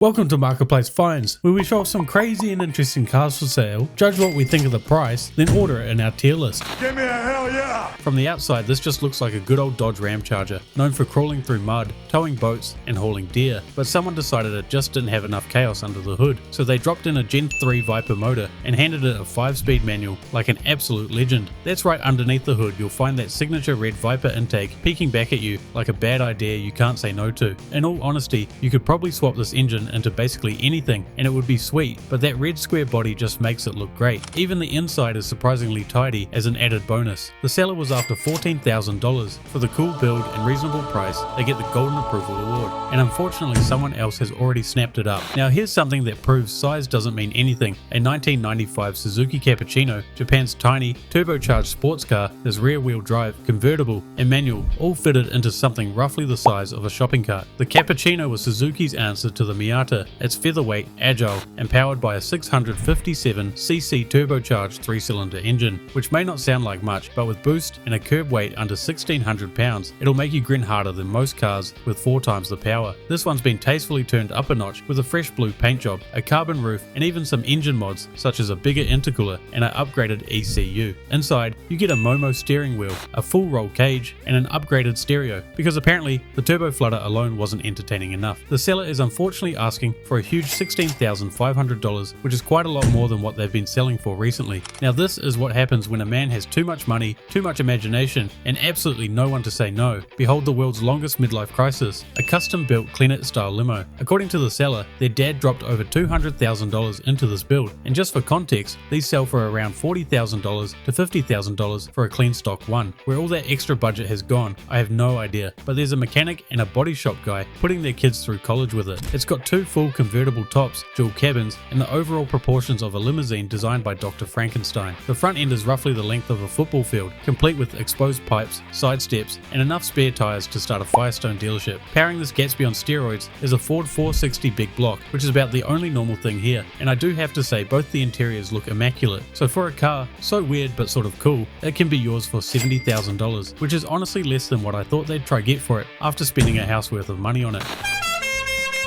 Welcome to Marketplace Finds, where we show off some crazy and interesting cars for sale, judge what we think of the price, then order it in our tier list. Give me a hell yeah! From the outside, this just looks like a good old Dodge Ram Charger, known for crawling through mud, towing boats, and hauling deer, but someone decided it just didn't have enough chaos under the hood, so they dropped in a Gen 3 Viper motor and handed it a 5-speed manual like an absolute legend. That's right, underneath the hood you'll find that signature red Viper intake peeking back at you like a bad idea you can't say no to. In all honesty, you could probably swap this engine into basically anything and it would be sweet, but that red square body just makes it look great. Even the inside is surprisingly tidy as an added bonus. The seller was after $14,000. For the cool build and reasonable price, they get the Golden Approval Award, and unfortunately someone else has already snapped it up. Now here's something that proves size doesn't mean anything. A 1995 Suzuki Cappuccino, Japan's tiny, turbocharged sports car, is rear-wheel drive, convertible, and manual, all fitted into something roughly the size of a shopping cart. The Cappuccino was Suzuki's answer to the Miata. It's featherweight, agile, and powered by a 657cc turbocharged 3-cylinder engine, which may not sound like much, but with boost and a curb weight under 1600 pounds, it'll make you grin harder than most cars with 4 times the power. This one's been tastefully turned up a notch with a fresh blue paint job, a carbon roof, and even some engine mods such as a bigger intercooler and an upgraded ECU. Inside, you get a Momo steering wheel, a full roll cage, and an upgraded stereo, because apparently the turbo flutter alone wasn't entertaining enough. The seller is unfortunately asking for a huge $16,500, which is quite a lot more than what they've been selling for recently. Now this is what happens when a man has too much money, too much imagination, and absolutely no one to say no. Behold the world's longest midlife crisis, a custom-built Clenet style limo. According to the seller, their dad dropped over $200,000 into this build, and just for context, these sell for around $40,000 to $50,000 for a clean stock one. Where all that extra budget has gone, I have no idea, but there's a mechanic and a body shop guy putting their kids through college with it. It's got 2 full convertible tops, dual cabins, and the overall proportions of a limousine designed by Dr. Frankenstein. The front end is roughly the length of a football field, complete with exposed pipes, side steps, and enough spare tires to start a Firestone dealership. Powering this Gatsby on steroids is a Ford 460 big block, which is about the only normal thing here, and I do have to say both the interiors look immaculate. So for a car so weird but sort of cool, it can be yours for $70,000, which is honestly less than what I thought they'd try get for it after spending a house worth of money on it.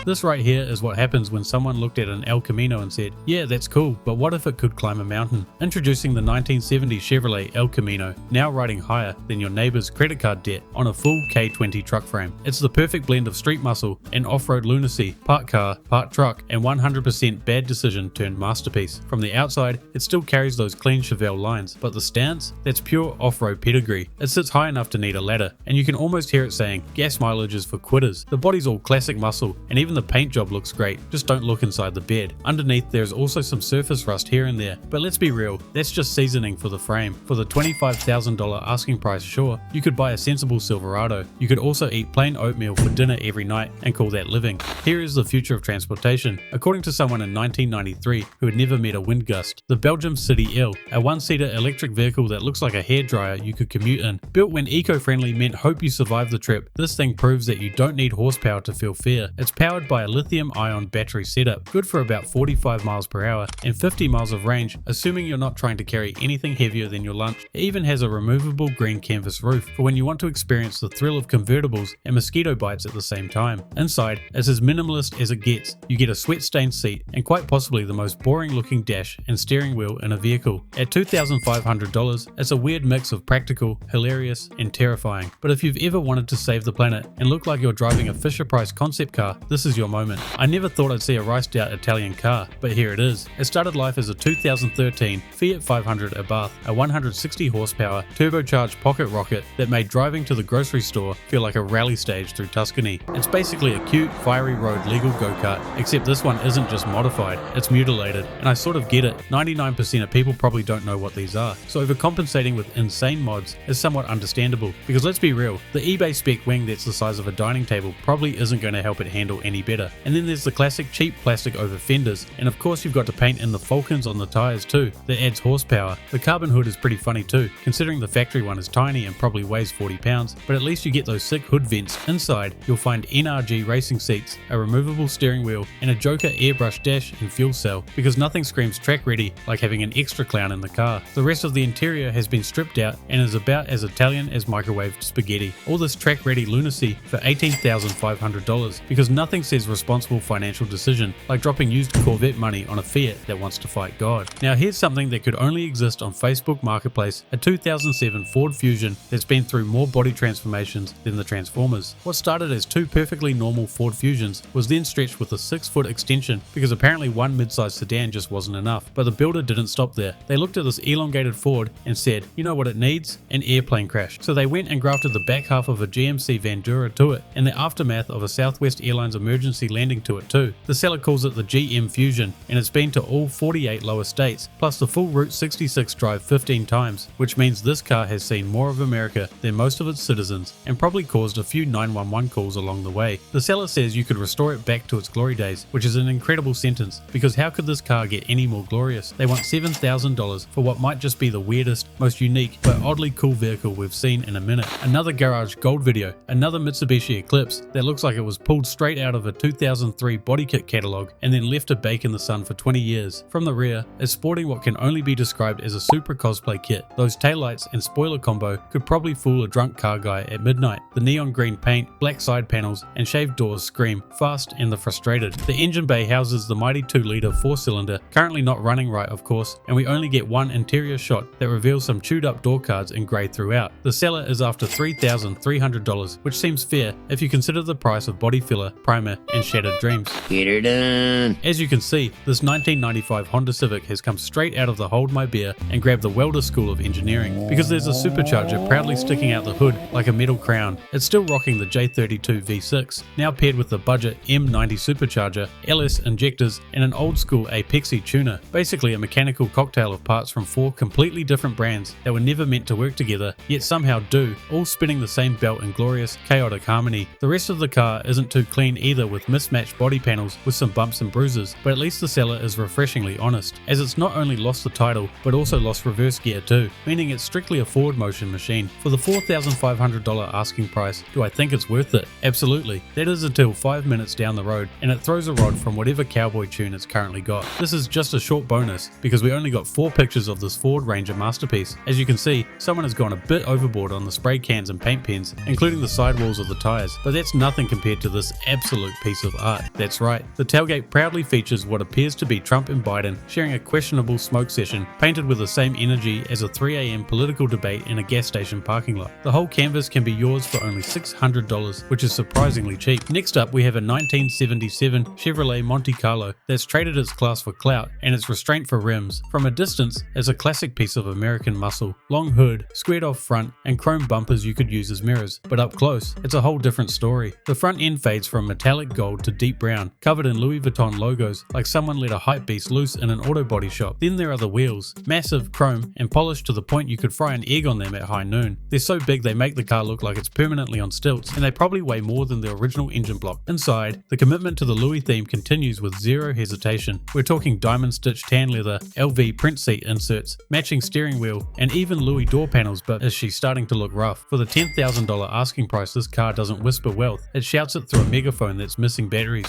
This right here is what happens when someone looked at an El Camino and said, yeah, that's cool, but what if it could climb a mountain? Introducing the 1970 Chevrolet El Camino, now riding higher than your neighbor's credit card debt on a full K20 truck frame. It's the perfect blend of street muscle and off-road lunacy, part car, part truck, and 100% bad decision turned masterpiece. From the outside, it still carries those clean Chevelle lines, but the stance? That's pure off-road pedigree. It sits high enough to need a ladder, and you can almost hear it saying, gas mileage is for quitters. The body's all classic muscle, and even the paint job looks great, just don't look inside the bed. Underneath there's also some surface rust here and there, but let's be real, that's just seasoning for the frame. For the $25,000 asking price, sure, you could buy a sensible Silverado. You could also eat plain oatmeal for dinner every night and call that living. Here is the future of transportation. According to someone in 1993 who had never met a wind gust, the Belgium City L, a 1-seater electric vehicle that looks like a hairdryer you could commute in. Built when eco-friendly meant hope you survive the trip, this thing proves that you don't need horsepower to feel fear. It's powered by a lithium-ion battery setup, good for about 45 miles per hour and 50 miles of range, assuming you're not trying to carry anything heavier than your lunch. It even has a removable green canvas roof for when you want to experience the thrill of convertibles and mosquito bites at the same time. Inside, it's as minimalist as it gets. You get a sweat-stained seat and quite possibly the most boring-looking dash and steering wheel in a vehicle. At $2,500, it's a weird mix of practical, hilarious, and terrifying. But if you've ever wanted to save the planet and look like you're driving a Fisher-Price concept car, this is your moment. I never thought I'd see a riced out Italian car, but here it is. It started life as a 2013 Fiat 500 Abarth, a 160 horsepower turbocharged pocket rocket that made driving to the grocery store feel like a rally stage through Tuscany. It's basically a cute, fiery road legal go-kart, except this one isn't just modified, it's mutilated, and I sort of get it. 99% of people probably don't know what these are, so overcompensating with insane mods is somewhat understandable, because let's be real, the eBay spec wing that's the size of a dining table probably isn't going to help it handle any better. And then there's the classic cheap plastic over fenders, and of course you've got to paint in the Falcons on the tyres too. That adds horsepower. The carbon hood is pretty funny too, considering the factory one is tiny and probably weighs 40 pounds, but at least you get those sick hood vents. Inside, you'll find NRG racing seats, a removable steering wheel, and a Joker airbrush dash and fuel cell, because nothing screams track ready like having an extra clown in the car. The rest of the interior has been stripped out and is about as Italian as microwaved spaghetti. All this track ready lunacy for $18,500, because nothing says responsible financial decision, like dropping used Corvette money on a Fiat that wants to fight God. Now here's something that could only exist on Facebook Marketplace, a 2007 Ford Fusion that's been through more body transformations than the Transformers. What started as two perfectly normal Ford Fusions was then stretched with a 6-foot extension because apparently one mid-sized sedan just wasn't enough. But the builder didn't stop there. They looked at this elongated Ford and said, you know what it needs? An airplane crash. So they went and grafted the back half of a GMC Vandura to it, and the aftermath of a Southwest Airlines emergency landing to it too. The seller calls it the GM Fusion, and it's been to all 48 lower states, plus the full Route 66 drive 15 times, which means this car has seen more of America than most of its citizens, and probably caused a few 911 calls along the way. The seller says you could restore it back to its glory days, which is an incredible sentence, because how could this car get any more glorious? They want $7,000 for what might just be the weirdest, most unique, but oddly cool vehicle we've seen in a minute. Another garage gold video, another Mitsubishi Eclipse that looks like it was pulled straight out of a 2003 body kit catalogue and then left to bake in the sun for 20 years. From the rear, it's sporting what can only be described as a super cosplay kit. Those taillights and spoiler combo could probably fool a drunk car guy at midnight. The neon green paint, black side panels, and shaved doors scream fast and the frustrated. The engine bay houses the mighty 2-litre 4-cylinder, currently not running right of course, and we only get one interior shot that reveals some chewed up door cards in grey throughout. The seller is after $3,300, which seems fair if you consider the price of body filler, primer, and shattered dreams. Get her done. As you can see, this 1995 Honda Civic has come straight out of the hold my beer and grabbed the Wildest school of engineering, because there's a supercharger proudly sticking out the hood like a metal crown. It's still rocking the J32 V6, now paired with the budget M90 supercharger, LS injectors, and an old school Apexi tuner. Basically a mechanical cocktail of parts from 4 completely different brands that were never meant to work together, yet somehow do, all spinning the same belt in glorious, chaotic harmony. The rest of the car isn't too clean either, with mismatched body panels with some bumps and bruises, but at least the seller is refreshingly honest, as it's not only lost the title, but also lost reverse gear too, meaning it's strictly a forward motion machine. For the $4,500 asking price, do I think it's worth it? Absolutely. That is until 5 minutes down the road, and it throws a rod from whatever cowboy tune it's currently got. This is just a short bonus, because we only got 4 pictures of this Ford Ranger masterpiece. As you can see, someone has gone a bit overboard on the spray cans and paint pens, including the sidewalls of the tyres, but that's nothing compared to this absolute piece of art. That's right, the tailgate proudly features what appears to be Trump and Biden sharing a questionable smoke session, painted with the same energy as a 3 AM political debate in a gas station parking lot. The whole canvas can be yours for only $600, which is surprisingly cheap. Next up, we have a 1977 Chevrolet Monte Carlo that's traded its class for clout and its restraint for rims. From a distance, it's a classic piece of American muscle. Long hood, squared off front, and chrome bumpers you could use as mirrors, but up close, it's a whole different story. The front end fades from metallic gold to deep brown, covered in Louis Vuitton logos, like someone let a hype beast loose in an auto body shop. Then there are the wheels, massive, chrome, and polished to the point you could fry an egg on them at high noon. They're so big they make the car look like it's permanently on stilts, and they probably weigh more than the original engine block. Inside, the commitment to the Louis theme continues with zero hesitation. We're talking diamond stitched tan leather, LV print seat inserts, matching steering wheel, and even Louis door panels, but is she starting to look rough? For the $10,000 asking price, this car doesn't whisper wealth, it shouts it through a megaphone that's missing batteries.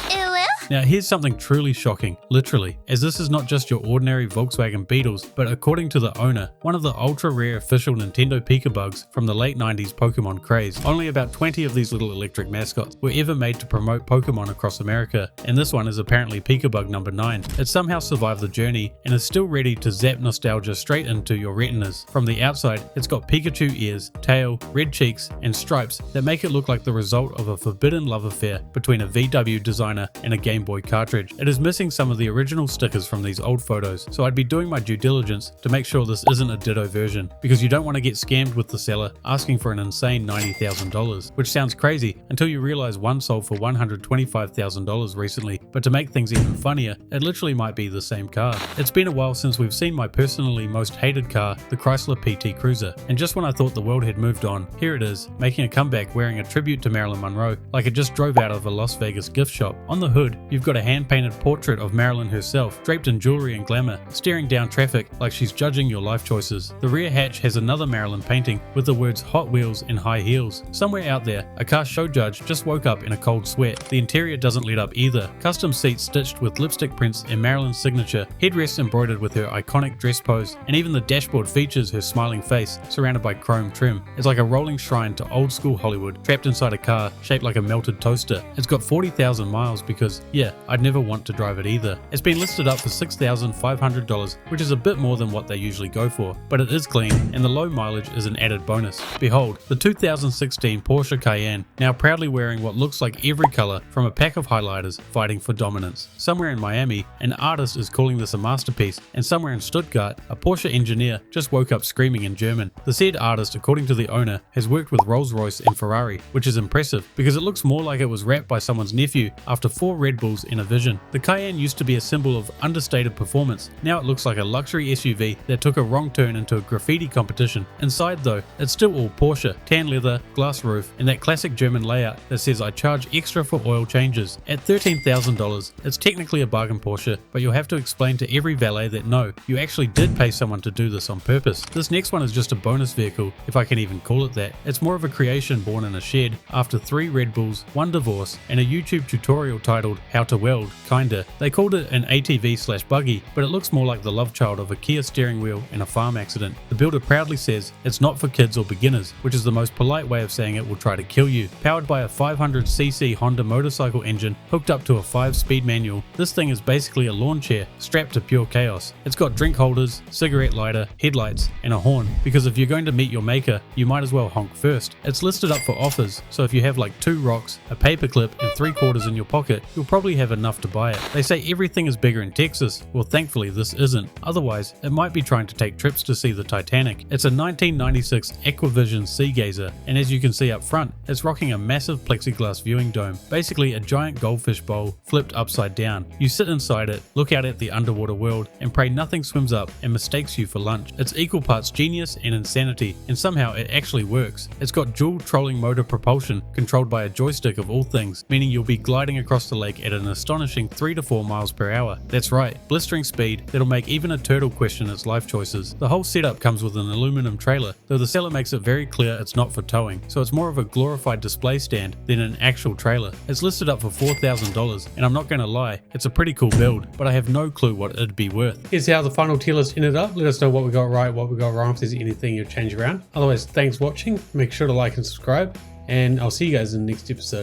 Now here's something truly shocking, literally, as this is not just your ordinary Volkswagen Beetles, but according to the owner, one of the ultra rare official Nintendo Pikabugs from the late 90s Pokemon craze. Only about 20 of these little electric mascots were ever made to promote Pokemon across America, and this one is apparently Pikabug number 9. It somehow survived the journey and is still ready to zap nostalgia straight into your retinas. From the outside, it's got Pikachu ears, tail, red cheeks, and stripes that make it look like the result of a forbidden love affair between a VW designer and a Game Boy cartridge. It is missing some of the original stickers from these old photos, so I'd be doing my due diligence to make sure this isn't a ditto version, because you don't want to get scammed with the seller asking for an insane $90,000, which sounds crazy until you realize one sold for $125,000 recently. But to make things even funnier, it literally might be the same car. It's been a while since we've seen my personally most hated car, the Chrysler PT Cruiser, and just when I thought the world had moved on, here it is, making a comeback wearing a tribute to Marilyn Monroe, like it just drove out of a Las Vegas gift shop. On the hood, you've got a hand-painted portrait of Marilyn herself, draped in jewelry and glamour, staring down traffic like she's judging your life choices. The rear hatch has another Marilyn painting with the words Hot Wheels and high heels. Somewhere out there, a car show judge just woke up in a cold sweat. The interior doesn't let up either. Custom seats stitched with lipstick prints and Marilyn's signature, headrests embroidered with her iconic dress pose, and even the dashboard features her smiling face, surrounded by chrome trim. It's like a rolling shrine to old school Hollywood, trapped inside a car shaped like a melted toaster. It's got 40,000 miles because, yeah, I'd never want to drive it either. It's been listed up for $6,500, which is a bit more than what they usually go for, but it is clean and the low mileage is an added bonus. Behold, the 2016 Porsche Cayenne, now proudly wearing what looks like every color from a pack of highlighters fighting for dominance. Somewhere in Miami, an artist is calling this a masterpiece, and somewhere in Stuttgart, a Porsche engineer just woke up screaming in German. The said artist, according to the owner, has worked with Rolls-Royce and Ferrari, which is impressive because it looks more like it was wrapped by someone's nephew after 4 Red Bulls in a vision. The Cayenne used to be a symbol of understated performance. Now it looks like a luxury SUV that took a wrong turn into a graffiti competition. Inside though, it's still all Porsche, tan leather, glass roof, and that classic German layout that says I charge extra for oil changes. At $13,000, it's technically a bargain Porsche, but you'll have to explain to every valet that no, you actually did pay someone to do this on purpose. This next one is just a bonus vehicle, if I can even call it that. It's more of a creation born in a shed after 3 Red Bulls, 1 divorce, and a YouTube tutorial titled How to Weld, kinda. They called it an ATV/buggy, but it looks more like the love child of a Kia steering wheel and a farm accident. The builder proudly says it's not for kids or beginners, which is the most polite way of saying it will try to kill you. Powered by a 500cc Honda motorcycle engine hooked up to a 5-speed manual, this thing is basically a lawn chair strapped to pure chaos. It's got drink holders, cigarette lighter, headlights, and a horn, because if you're going to meet your maker, you might as well honk first. It's listed up for offers, so if you have like 2 rocks, a paperclip, and 3/4 in your pocket, you'll probably have enough to buy it. They say everything is bigger in Texas. Well, thankfully this isn't. Otherwise, it might be trying to take trips to see the Titanic. It's a 1996 Aquavision Sea Gazer, and as you can see up front, it's rocking a massive plexiglass viewing dome, basically a giant goldfish bowl flipped upside down. You sit inside it, look out at the underwater world, and pray nothing swims up and mistakes you for lunch. It's equal parts genius and insanity, and somehow it actually works. It's got dual trolling motor propulsion controlled by a joystick of all things, meaning you'll be gliding across the lake at an astonishing 3 to 4 miles per hour. That's right, blistering speed that'll make even a turtle question its life choices. The whole setup comes with an aluminum trailer, though the seller makes it very clear it's not for towing, so it's more of a glorified display stand than an actual trailer. It's listed up for $4,000, and I'm not gonna lie, it's a pretty cool build, but I have no clue what it'd be worth. Here's how the final tier list ended up. Let us know what we got right, what we got wrong, if there's anything you'd change around. Otherwise, thanks for watching, make sure to like and subscribe, and I'll see you guys in the next episode.